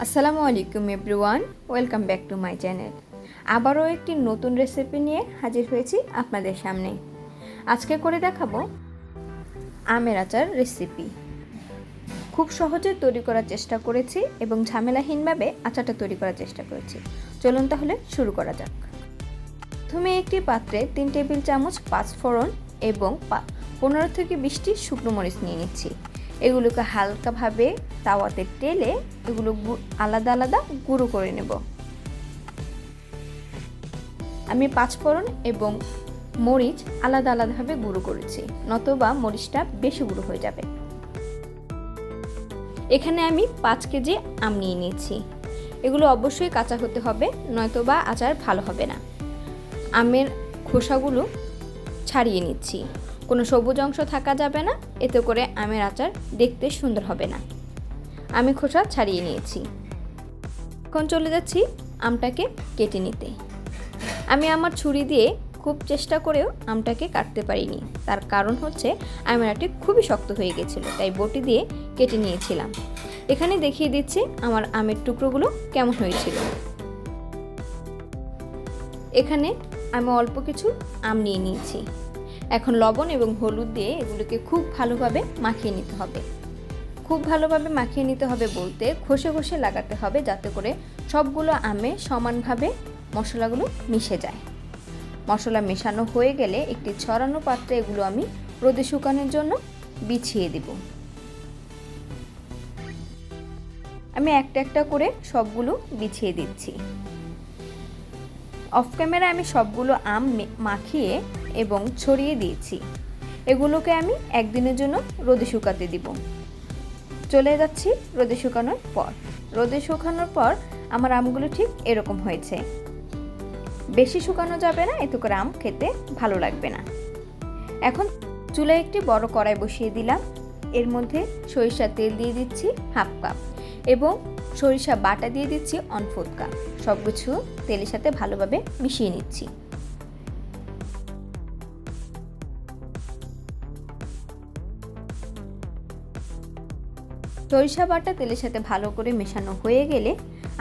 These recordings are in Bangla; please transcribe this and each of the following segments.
আসসালামু আলাইকুম everyone, welcome back to my channel. আবারও একটি নতুন রেসিপি নিয়ে হাজির হয়েছি আপনাদের সামনে। আজকে করে দেখাবো আমের আচার রেসিপি। খুব সহজে তৈরি করার চেষ্টা করেছি এবং ঝামেলাহীনভাবে আচারটা তৈরি করার চেষ্টা করেছি। চলুন তাহলে শুরু করা যাক। প্রথমে একটি পাত্রে 3 টেবিল চামচ পাঁচফোড়ন এবং 15 থেকে 20টি শুকনো মরিচ নিয়ে নিচ্ছি। এগুলোকে হালকাভাবে তাওয়াতে টেলে এগুলো আলাদা আলাদা গুঁড়ো করে নেব। আমি পাঁচফোড়ন এবং মরিচ আলাদা আলাদাভাবে গুঁড়ো করেছি, নতুবা মরিচটা বেশি গুঁড়ো হয়ে যাবে। এখানে আমি 5 কেজি আম নিয়ে নিয়েছি। এগুলো অবশ্যই কাঁচা হতে হবে, নয়তোবা আচার ভালো হবে না। আমের খোসাগুলো ছাড়িয়ে নিচ্ছি। কোনো সবুজ অংশ থাকা যাবে না, এতে করে আমের আচার দেখতে সুন্দর হবে না। আমি খোসা ছাড়িয়ে নিয়েছি। এখন চলে যাচ্ছি আমটাকে কেটে নিতে। আমি আমার ছুরি দিয়ে খুব চেষ্টা করেও আমটাকে কাটতে পারিনি। তার কারণ হচ্ছে আমের আটি খুবই শক্ত হয়ে গেছিলো, তাই বটি দিয়ে কেটে নিয়েছিলাম। এখানে দেখিয়ে দিচ্ছি আমার আমের টুকরোগুলো কেমন হয়েছিল। এখানে আমি অল্প কিছু আম নিয়ে নিয়েছি। এখন লবণ এবং হলুদ দিয়ে এগুলোকে খুব ভালোভাবে মাখিয়ে নিতে হবে। খুব ভালোভাবে মাখিয়ে নিতে হবে বলতে ঘষে ঘষে লাগাতে হবে, যাতে করে সবগুলো আমে সমানভাবে মশলাগুলো মিশে যায়। মশলা মেশানো হয়ে গেলে একটি ছড়ানো পাত্রে এগুলো আমি রোদে শুকানোর জন্য বিছিয়ে দেব। আমি একটা একটা করে সবগুলো বিছিয়ে দিচ্ছি। অফ ক্যামেরা আমি সবগুলো আম মাখিয়ে এবং ছড়িয়ে দিয়েছি। এগুলোকে আমি একদিনের জন্য রোদে শুকাতে দিব। চলে যাচ্ছি রোদে শুকানোর পর। রোদে শুকানোর পর আমার আমগুলো ঠিক এরকম হয়েছে। বেশি শুকানো যাবে না, এতে করে আম খেতে ভালো লাগবে না। এখন চুলায় একটি বড় কড়াই বসিয়ে দিলাম। এর মধ্যে সরিষার তেল দিয়ে দিচ্ছি হাফ কাপ এবং সরিষা বাটা দিয়ে দিচ্ছি 1/4 কাপ। সব কিছু তেলের সাথে ভালোভাবে মিশিয়ে নিচ্ছি। সরিষা বাটা তেলের সাথে ভালো করে মেশানো হয়ে গেলে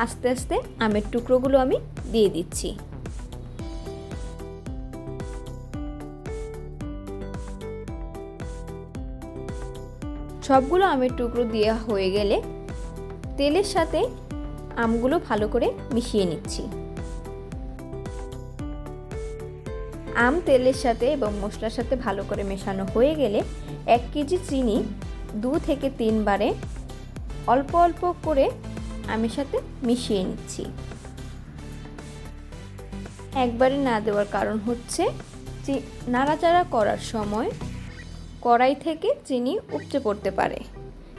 আস্তে আস্তে আমের টুকরোগুলো আমি দিয়ে দিচ্ছি। সবগুলো আমের টুকরো দেওয়া হয়ে গেলে তেলের সাথে আমগুলো ভালো করে মিশিয়ে নিচ্ছি। আম তেলের সাথে এবং মশলার সাথে ভালো করে মেশানো হয়ে গেলে 1 কেজি চিনি 2 থেকে 3 বারে অল্প অল্প করে আমের সাথে মিশিয়ে নিচ্ছি। একবারে না দেওয়ার কারণ হচ্ছে নাড়াচাড়া করার সময় কড়াই থেকে চিনি উপচে পড়তে পারে,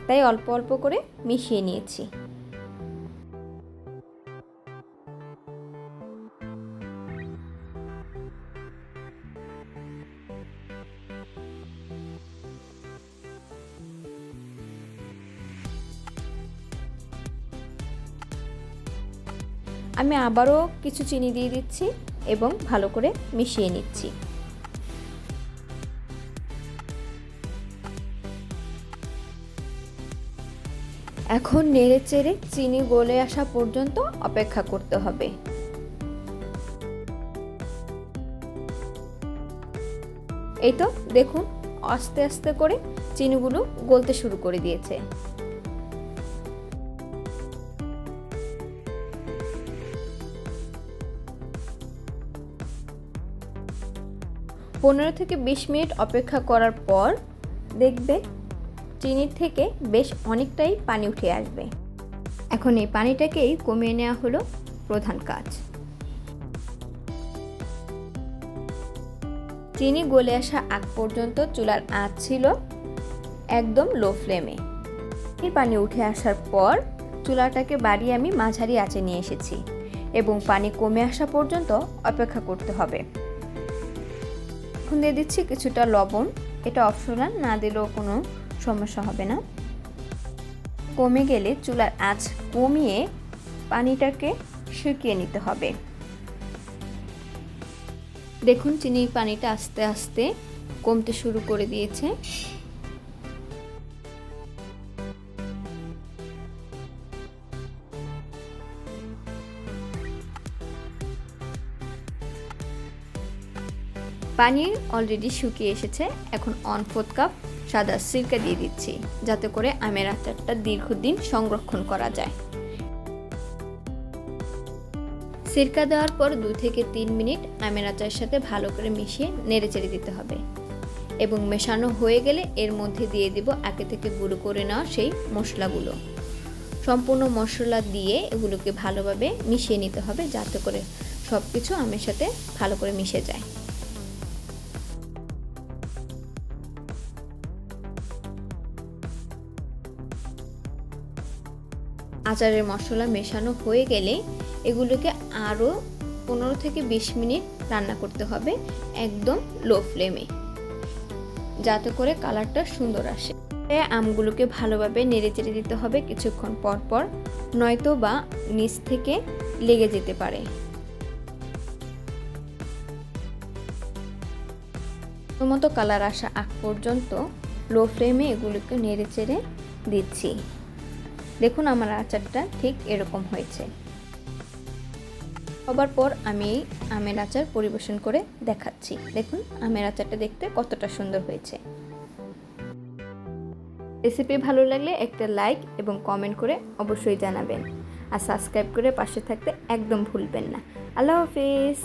তাই অল্প অল্প করে মিশিয়ে নিয়েছি। আমি আবারও কিছু চিনি দিয়ে দিচ্ছি এবং ভালো করে মিশিয়ে নিচ্ছি। এখন নেড়ে চেড়ে চিনি গলে আসা পর্যন্ত অপেক্ষা করতে হবে। এই তো দেখুন, আস্তে আস্তে করে চিনিগুলো গলতে শুরু করে দিয়েছে। পনেরো থেকে 20 মিনিট অপেক্ষা করার পর দেখবে চিনির থেকে বেশ অনেকটাই পানি উঠে আসবে। এখন এই পানিটাকেই কমিয়ে নেওয়া হলো প্রধান কাজ। চিনি গলে আসা আগ পর্যন্ত চুলার আঁচ ছিল একদম লো ফ্লেমে। এই পানি উঠে আসার পর চুলাটাকে বাড়িয়ে আমি মাঝারি আঁচে নিয়ে এসেছি এবং পানি কমে আসা পর্যন্ত অপেক্ষা করতে হবে। এখন দিয়ে দিচ্ছি কিছুটা লবণ। এটা অপশনাল, না দিলেও কোনো সমস্যা হবে না। কমে গেলে চুলার আঁচ কমিয়ে পানিটাকে শুকিয়ে নিতে হবে। দেখুন চিনির পানিটা আস্তে আস্তে কমতে শুরু করে দিয়েছে। পানি অলরেডি শুকিয়ে এসেছে। এখন 1/4 কাপ সাদা সিরকা দিয়ে দিচ্ছি, যাতে করে আমের আচারটা দীর্ঘদিন সংরক্ষণ করা যায়। সিরকা দেওয়ার পর 2 থেকে 3 মিনিট আমের আচারের সাথে ভালো করে মিশিয়ে নেড়েচেড়ে দিতে হবে এবং মেশানো হয়ে গেলে এর মধ্যে দিয়ে দিব আগে থেকে গুঁড়ো করে নেওয়া সেই মশলাগুলো। সম্পূর্ণ মশলা দিয়ে এগুলোকে ভালোভাবে মিশিয়ে নিতে হবে, যাতে করে সব কিছু আমের সাথে ভালো করে মিশে যায়। আচারের মশলা মেশানো হয়ে গেলে এগুলোকে আরও 15 থেকে 20 মিনিট রান্না করতে হবে একদম লো ফ্লেমে, যাতে করে কালারটা সুন্দর আসে। আমগুলোকে ভালোভাবে নেড়েচেড়ে দিতে হবে কিছুক্ষণ পর পর, নয়তো বা নিচ থেকে লেগে যেতে পারে। মতো কালার আসা আগ পর্যন্ত লো ফ্লেমে এগুলোকে নেড়েচেড়ে দিচ্ছি। দেখুন আমার আচারটা ঠিক এরকম হয়েছে। হবার পর আমি আমের আচার পরিবেশন করে দেখাচ্ছি। দেখুন আমের আচারটা দেখতে কতটা সুন্দর হয়েছে। রেসিপি ভালো লাগলে একটা লাইক এবং কমেন্ট করে অবশ্যই জানাবেন, আর সাবস্ক্রাইব করে পাশে থাকতে একদম ভুলবেন না। আল্লাহ হাফেজ।